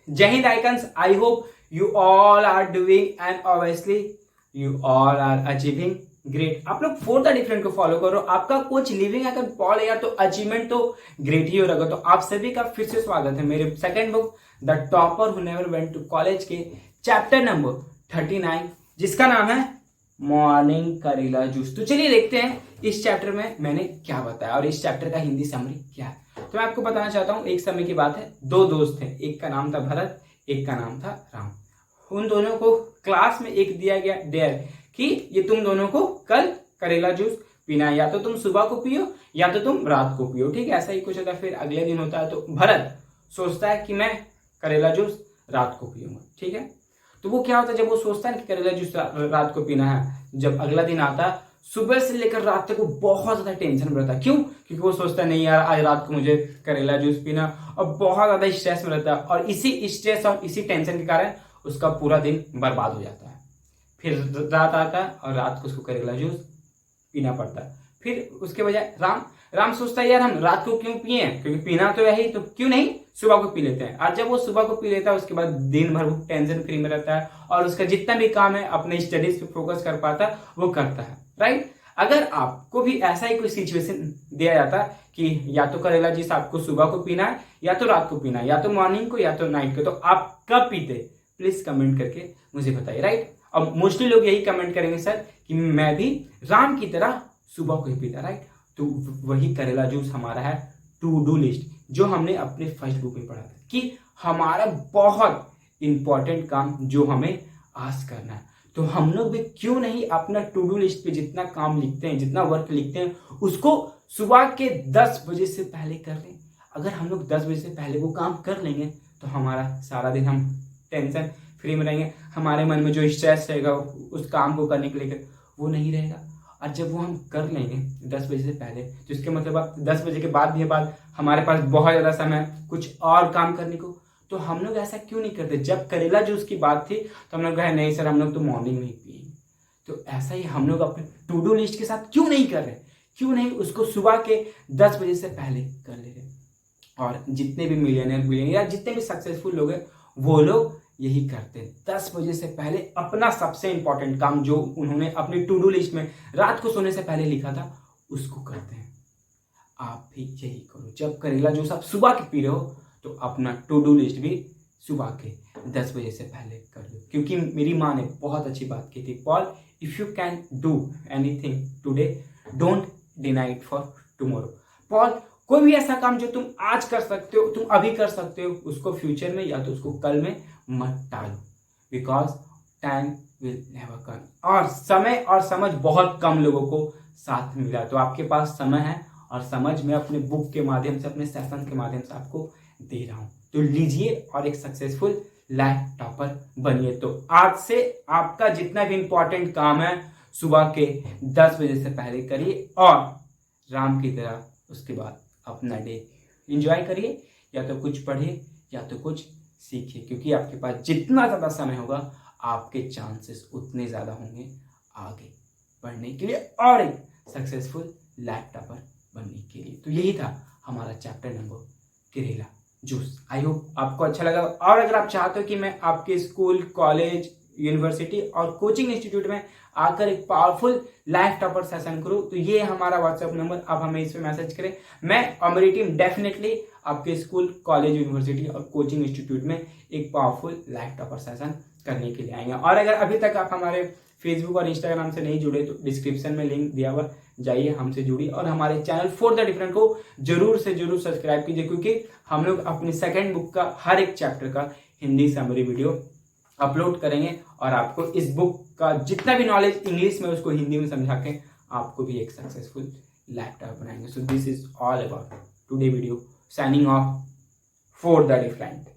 जय हिंद icons, I hope you all are doing and obviously you all are achieving great. आप लोग for the different को follow करो, आपका कुछ लिविंग अगर पॉल है यार तो अचीवमेंट तो ग्रेट ही हो रहेगा। तो आप सभी का फिर से स्वागत है मेरे second book the topper who never went to college के चैप्टर नंबर 39, जिसका नाम है मॉर्निंग करेला जूस। तो चलिए देखते हैं इस चैप्टर में मैंने क्या बताया और इस चैप्टर का हिंदी समरी क्या है। तो मैं आपको बताना चाहता हूँ, एक समय की बात है, दो दोस्त थे, एक का नाम था भरत, एक का नाम था राम। उन दोनों को क्लास में एक दिया गया डेयर कि ये तुम दोनों को कल करेला जूस पीना है, या तो तुम सुबह को पियो या तो तुम रात को पियो, ठीक है, ऐसा ही कुछ होता है। फिर अगले दिन होता है तो भरत सोचता है कि मैं करेला जूस रात को पीऊंगा, ठीक है। तो वो क्या होता है, जब वो सोचता है कि करेला जूस रात को पीना है, जब अगला दिन आता है सुबह से लेकर रात तक वो बहुत ज्यादा टेंशन में रहता है। क्यों? क्योंकि वो सोचता है नहीं यार आज रात को मुझे करेला जूस पीना, और बहुत ज्यादा स्ट्रेस में रहता है, और इसी स्ट्रेस और इसी टेंशन के कारण उसका पूरा दिन बर्बाद हो जाता है। फिर रात आता है और रात को उसको करेला जूस पीना पड़ता है। फिर उसके बजाय राम सोचता है यार हम रात को क्यों पिए, क्योंकि पीना तो यही, तो क्यों नहीं सुबह को पी लेते हैं। और जब वो सुबह को पी लेता है उसके बाद दिन भर वो टेंशन फ्री में रहता है और उसका जितना भी काम है अपने स्टडीज पे फोकस कर पाता है वो करता है, राइट। अगर आपको भी ऐसा ही कोई सिचुएशन दिया जाता कि या तो करेला जूस आपको सुबह को पीना है या तो रात को पीना है, या तो मॉर्निंग को या तो नाइट को, तो आप कब पीते? प्लीज कमेंट करके मुझे बताइए, राइट। अब मोस्टली लोग यही कमेंट करेंगे सर कि मैं भी राम की तरह सुबह को ही पीता, राइट। तो वही करेला जूस हमारा है टू डू लिस्ट, जो हमने अपने फर्स्ट बुक में पढ़ा था कि हमारा बहुत इंपॉर्टेंट काम जो हमें आज करना है। तो हम लोग भी क्यों नहीं अपना टू डू लिस्ट पे जितना काम लिखते हैं, जितना वर्क लिखते हैं, उसको सुबह के 10 बजे से पहले कर लें। अगर हम लोग 10 बजे से पहले वो काम कर लेंगे तो हमारा सारा दिन हम टेंशन फ्री में रहेंगे, हमारे मन में जो स्ट्रेस रहेगा उस काम को करने के लिए वो नहीं रहेगा। और जब वो हम कर लेंगे 10 बजे से पहले, तो इसके मतलब 10 बजे के बाद भी बाद हमारे पास बहुत ज़्यादा समय कुछ और काम करने को। तो हम लोग ऐसा क्यों नहीं करते? जब करेला जूस की बात थी तो हम लोग कहे नहीं सर हम लोग तो मॉर्निंग में ही पिएंगे। तो ऐसा ही हम लोग अपने टू डू लिस्ट के साथ क्यों नहीं कर रहे? क्यों नहीं उसको सुबह के 10 बजे से पहले कर ले रहे? और जितने भी मिलियनियर या जितने भी सक्सेसफुल लोग हैं वो लोग यही करते हैं, 10 बजे से पहले अपना सबसे इंपॉर्टेंट काम जो उन्होंने अपनी टू डू लिस्ट में रात को सोने से पहले लिखा था उसको करते हैं। आप भी यही करो, जब करेला जूस आप सुबह के पी रहे हो तो अपना टू डू लिस्ट भी सुबह के 10 बजे से पहले कर लो। क्योंकि मेरी माँ ने बहुत अच्छी बात की थी, Paul if you can do anything today don't deny it for tomorrow. Paul कोई भी ऐसा काम जो तुम आज कर सकते हो, तुम अभी कर सकते हो, उसको फ्यूचर में या तो उसको कल में मत टालो, because time will never come. और समय और समझ बहुत कम लोगों को साथ में मिला, तो आपके पास समय है और समझ मैं अपने बुक के माध्यम से, अपने सेशन के माध्यम से आपको दे रहा हूं। तो लीजिए और एक सक्सेसफुल लाइफ टॉपर बनिए। तो आज से आपका जितना भी इंपॉर्टेंट काम है सुबह के 10 बजे से पहले करिए और राम की तरह उसके बाद अपना डे एंजॉय करिए, या तो कुछ पढ़िए या तो कुछ सीखिए, क्योंकि आपके पास जितना ज़्यादा समय होगा आपके चांसेस उतने ज़्यादा होंगे आगे बढ़ने के लिए और एक सक्सेसफुल लाइफ टॉपर बनने के लिए। तो यही था हमारा चैप्टर नंबर करेला जूस। आई होप आपको अच्छा लगा, और अगर आप चाहते हो कि मैं आपके स्कूल, कॉलेज, यूनिवर्सिटी और कोचिंग इंस्टीट्यूट में आकर एक पावरफुल लाइफ टॉपर सेशन करूं, तो ये हमारा व्हाट्सएप नंबर, आप हमें इस पे मैसेज करें। मैं और मेरी टीम डेफिनेटली आपके स्कूल, कॉलेज, यूनिवर्सिटी और कोचिंग इंस्टीट्यूट में एक पावरफुल लाइफ टॉपर सेशन करने के लिए आएंगे। और अगर अभी तक आप हमारे फेसबुक और इंस्टाग्राम से नहीं जुड़े तो डिस्क्रिप्शन में लिंक दिया हुआ, जाइए हमसे जुड़िए और हमारे चैनल फॉर द डिफरेंट को जरूर से जरूर सब्सक्राइब कीजिए, क्योंकि हम लोग अपनी सेकेंड बुक का हर एक चैप्टर का हिंदी समरी वीडियो अपलोड करेंगे और आपको इस बुक का जितना भी नॉलेज इंग्लिश में उसको हिंदी में समझा के आपको भी एक सक्सेसफुल लाइफ टॉपर बनाएंगे। So this is all about today video, signing off for the different.